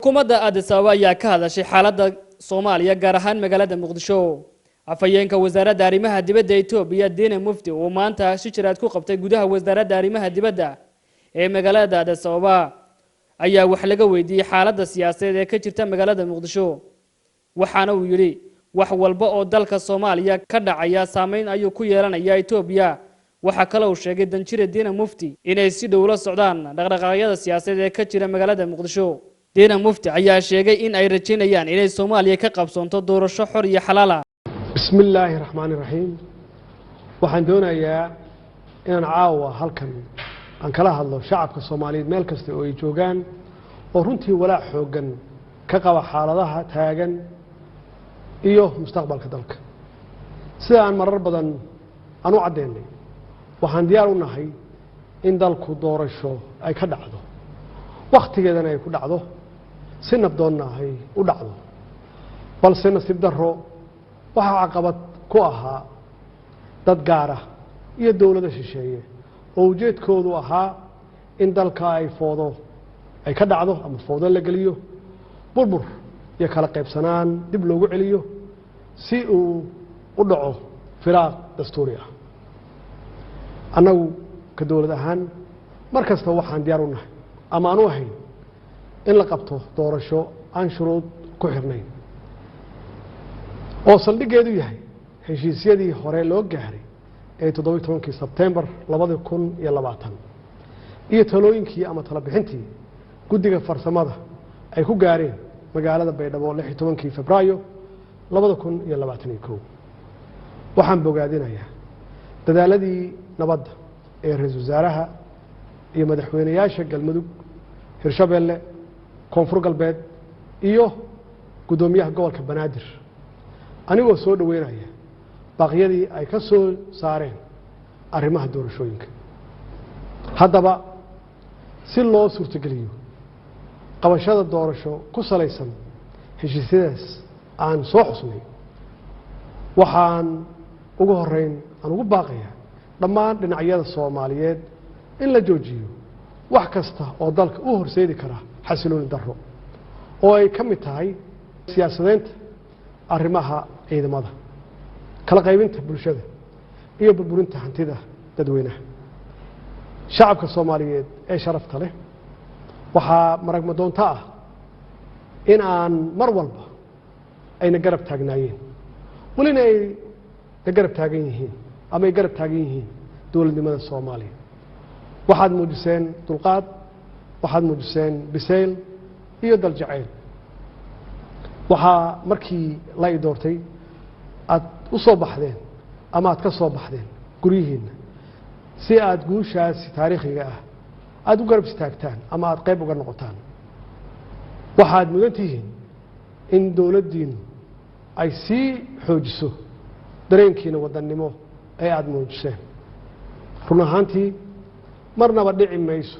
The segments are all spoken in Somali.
xukuumadda Addis Ababa ayaa ka hadashay xaaladda Soomaaliya gaar ahaan magaalada Muqdisho. Afhayeenka wasaaradda arrimaha dibadda Itoobiya Diine Mufti oo maanta shijiraad ku qabtay gudaha wasaaradda arrimaha dibadda ee magaalada Addis Ababa ayaa wax laga weydiiyay xaaladda siyaasadeed ee ka jirta magaalada Muqdisho. Waxaana uu yiri wax walba oo dalka Soomaaliya ka dhacaya saameyn ayuu ku yeelanayaa Itoobiya. waxa kale oo sheegay danjire Diine Mufti inay si dhow la socdaan dhaqdhaqaaqyada siyaasadeed ee ka jira magaalada Muqdisho. Diine Mufti ayaa sheegay in ay rajaynayaan inay Soomaaliya ka qabsoonto doorasho xor iyo xalaal ah. Bismillaahi Raxmaani Raxiim. Waxaan doonayaa inaan caawa halkan aan kala hadlo shacabka Soomaaliyeed meel kasta oo ay joogaan oo runtii walaac xoogan ka qaba xaaladaha taagan iyo mustaqbalka dalka. Sida aan marar badan aan u cadeynay waxaan diyaar u nahay in dalku doorasho ay ka dhacdo waqtigeedana ay ku dhacdo si nabdoonna ay u dhacdo balse nasiib darro waxa caqabad ku ahaa dad gaar ah iyo dawladda shisheeye oo ujeedkoodu ahaa in dalka ay foodo ay ka dhacdo ama foodo la geliyo burbur iyo kala qaybsanaan dib loogu celiyo si uu u dhaco firaaq dastuuri ah. Anagu ka dawlad ahaan markasta waxaan diyaar u nahay ama aan u ahayn in la qabto doorasho aan shuruud ku xirnayn oo saldhigeedu yahay heshiisyadii hore loo gaaray ee 17 Sebtembar 2020 iyo talooyinkii ama talo bixintii guddiga farsamada ay ku gaareen magaalada Baydhabo 16 Febraayo 2021. waxaan bogaadinayaa dadaaladii nabadda ee ra'iisul wasaaraha iyo madaxweynayaasha Galmudug, Hirshabeelle, Koonfur Galbeed iyo gudoomiyaha gobolka Banaadir anigoo soo dhaweynaya baaqyadii ay ka soo saareen arrimaha doorashooyinka. haddaba si loo suurtageliyo qabashada doorasho ku salaysan heshiisyadaas aan soo xusnay waxaan ugu horeyn aan ugu baaqayaa dhammaan dhinacyada Soomaaliyeed in la joojiyo wax kasta oo dalka u horseedi kara xasilooni darro oo ay ka mid tahay siyaasadeynta arrimaha ciidamada kala qaybinta bulshada iyo burburinta hantida dadweynaha. shacabka Soomaaliyeed ee sharafta leh waxaa maragma doonta ah in aan mar walba ayna garab taagnaayeen walina ay garab taagan yihiin ama ay garab taagan yihiin dawladnimada Soomaaliya. waxaad muujiseen dulqaad, waxaad muujiseen bisayl iyo dal jacayl. waxaa markii la doortay aad u soo baxdeen ama aad ka soo baxdeen guriyihiina si aad guushaas taariikhiga ah aad u garab istaagtaan ama aad qayb uga noqotaan. waxaad mudan tihiin in dawladdiinu ay sii xoojiso dareenkiina wadannimo ee aad muujiseen. run ahaantii marnaba dhici mayso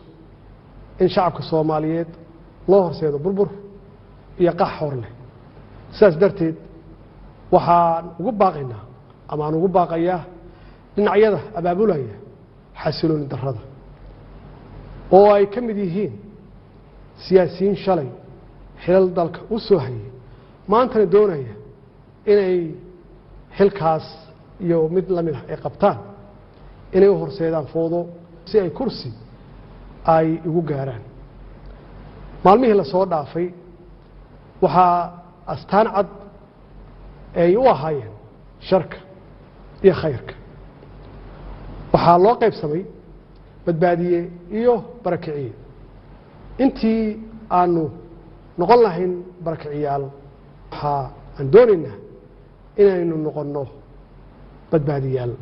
in shacabka Soomaaliyeed loo horseedo burbur iyo qax hor leh. sidaas darteed waxaan ugu baaqaynaa ama aan ugu baaqayaa dhinacyada abaabulaya xasilooni darrada oo ay ka mid yihiin siyaasiyiin shalay xilal dalka u soo hayay maantana doonaya inay xilkaas iyo mid la mid ah ay qabtaan inay u horseedaan foodo si ay kursi ay ugu gaaraan. maalmihii la soo dhaafay waxaa astaan cad ay u ahaayeen sharka iyo khayrka. waxaa loo qaybsamay badbaadiye iyo barakiciye. intii aanu noqon lahayn barakiciyaal waxaa aan doonaynaa inaynu noqonno badbaadiyaal.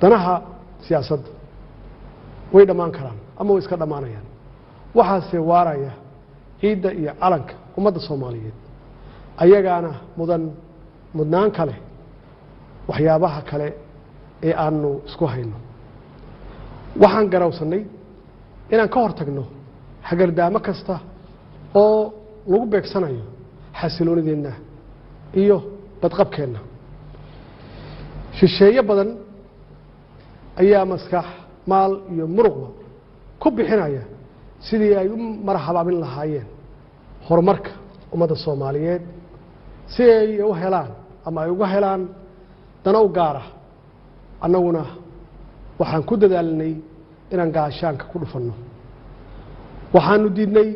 danaha siyaasadda way dhammaan karaan ama way iska dhammaanayaan. waxaase waaraya ciidda iyo calanka ummadda Soomaaliyeed ayagaana mudnaan kale waxyaabaha kale ee aanu isku hayno. waxaan garawsanay inaan ka hortagno hagardaamo kasta oo lagu beegsanayo xasiloonideenna iyo badqabkeenna. shisheeye badan ayaa maskax, maal iyo muruqba ku bixinaya sidii ay u marxabaabin lahaayeen horumarka ummadda Soomaaliyeed si ay u helaan ama ay uga helaan dana u gaar ah annaguna waxaan ku dadaalnay inaan gaashaanka ku dhufanno waxaanu diidnay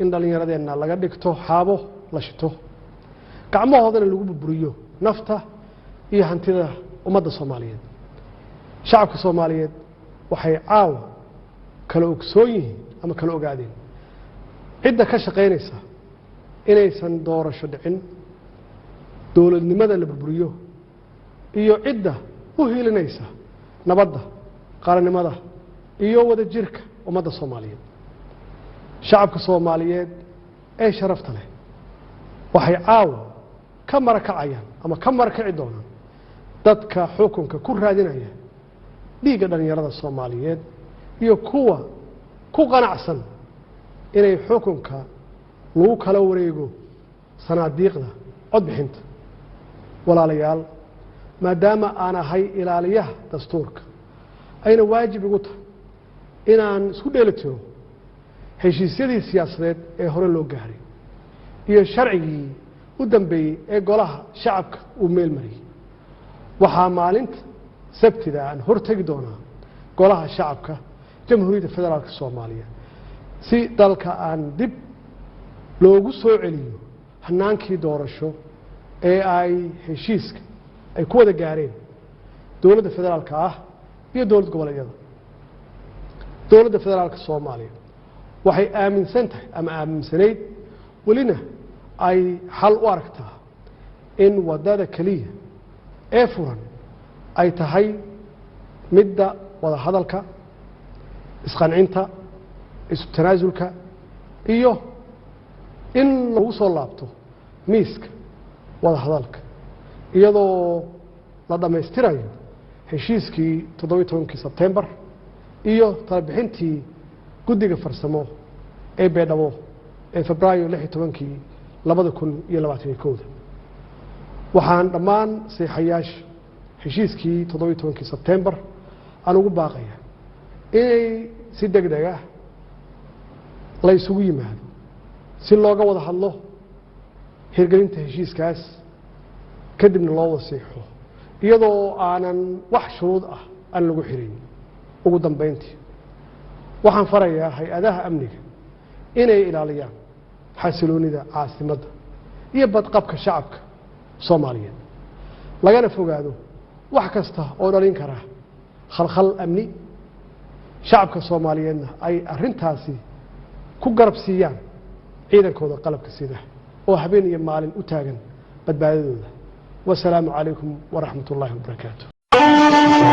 in dhalinyaradeenna laga dhigto xaabo la shito gacmahoodana lagu burburiyo nafta iyo hantida ummadda Soomaaliyeed shacabka Soomaaliyeed waxay caaw kala ogsoon yihiin ama kala ogaadeen cidda ka shaqeynaysa inaysan doorasho dhicin dowladnimada la burburiyo iyo cidda u hiilinaysa nabadda qaranimada iyo wada jirka ummadda Soomaaliyeed shacabka Soomaaliyeed ee sharafta leh waxay caaw ka marakacayaan ama ka marakaci doonaan dadka xukunka ku raadinaya dhiigga dhalinyarada Soomaaliyeed iyo kuwa ku qanacsan inay xukunka lagu kala wareego sanaadiiqda cod bixinta walaalayaal maadaama aan ahay ilaaliyaha dastuurka ayna waajib igu tahay inaan isku dheelitiro heshiisyadii siyaasadeed ee hore loo gaaray iyo sharcigii u dambeeyey ee golaha shacabka uu meel mariyay waxaa maalinta sabtida aan hortagi doonaa golaha shacabka jamhuuriyadda federaalka Soomaaliya si dalka aan dib loogu soo celiyo hanaankii doorasho ee ay heshiiska ay ku wada gaareen dowladda federaalka ah iyo dowlad goboleedyada dowladda federaalka Soomaaliya waxay aaminsan tahay ama aaminsanayd walina ay xal u aragtaa in wadada kaliya ee furan ay tahay midda wada hadalka isqancinta isu tanaasulka iyo in lagu soo laabto miiska wada hadalka iyadoo la dhameystirayo heshiiskii 17 Sebtembar iyo talabixintii guddiga farsamo ee Beedhabo ee Febraayo 16 2021 waxaan dhammaan saxiixayaasha heshiiskii 17 Sebtembar aan ugu baaqaya inay si degdeg ah la isugu yimaado si looga wada hadlo hirgelinta heshiiskaas kadibna loo wasiixo iyadoo aanan wax shuruud ah aan lagu xirin ugu dambeyntii waxaan farayaa hay'adaha amniga inay ilaaliyaan xasiloonida caasimadda iyo badqabka shacabka Soomaaliyeed lagana fogaado wax kasta oo dhalin kara khalkhal amni shacabka Soomaaliyeedna ay arintaasi ku garab siiyaan ciidankooda qalabka sida oo habeen iyo maalin u taagan badbaadadooda wassalaamu calaykum waraxmatullaahi wabarakaatuh